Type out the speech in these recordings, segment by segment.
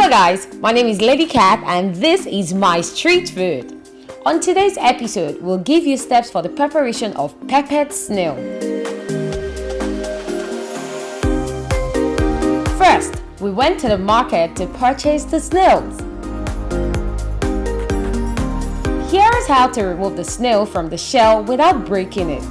Hello guys, my name is Lady Cat and this is my street food. On today's episode, we'll give you steps for the preparation of peppered snail. First, we went to the market to purchase the snails. Here is how to remove the snail from the shell without breaking it.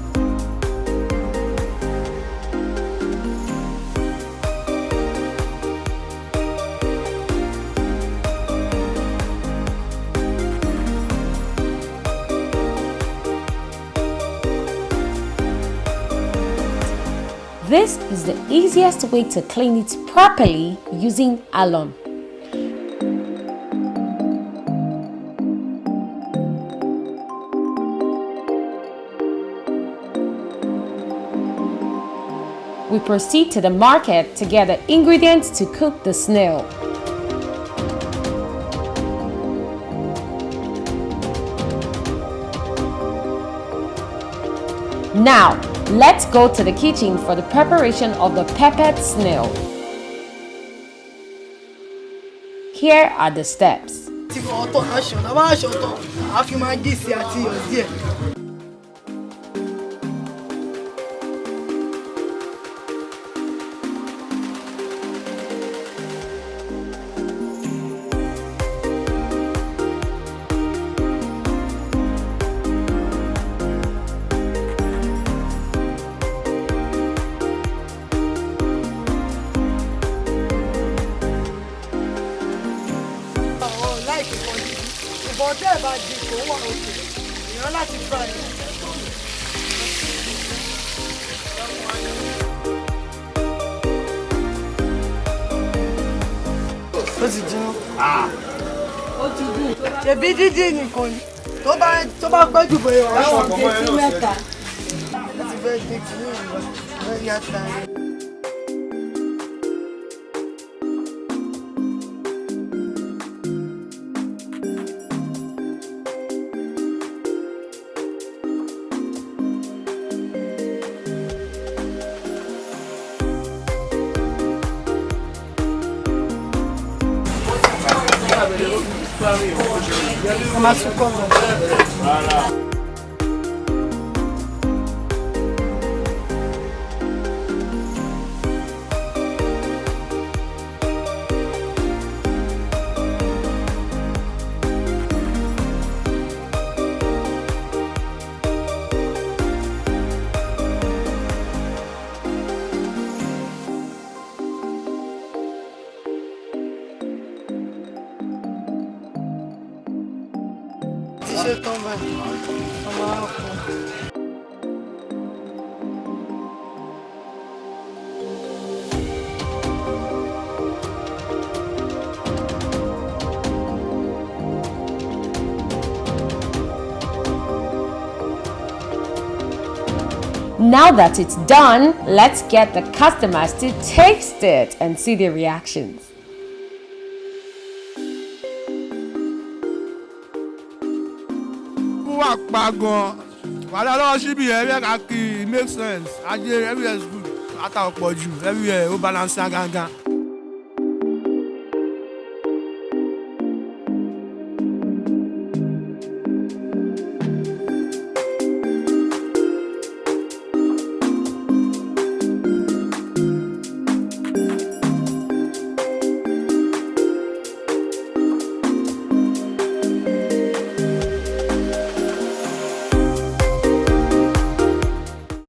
This is the easiest way to clean it properly using alum. We proceed to the market to get the ingredients to cook the snail. Now, let's go to the kitchen for the preparation of the peppered snail. Here are the steps. Now that it's done, let's get the customers to taste it and see their reactions. It makes sense. Everywhere is good. Everywhere, balance.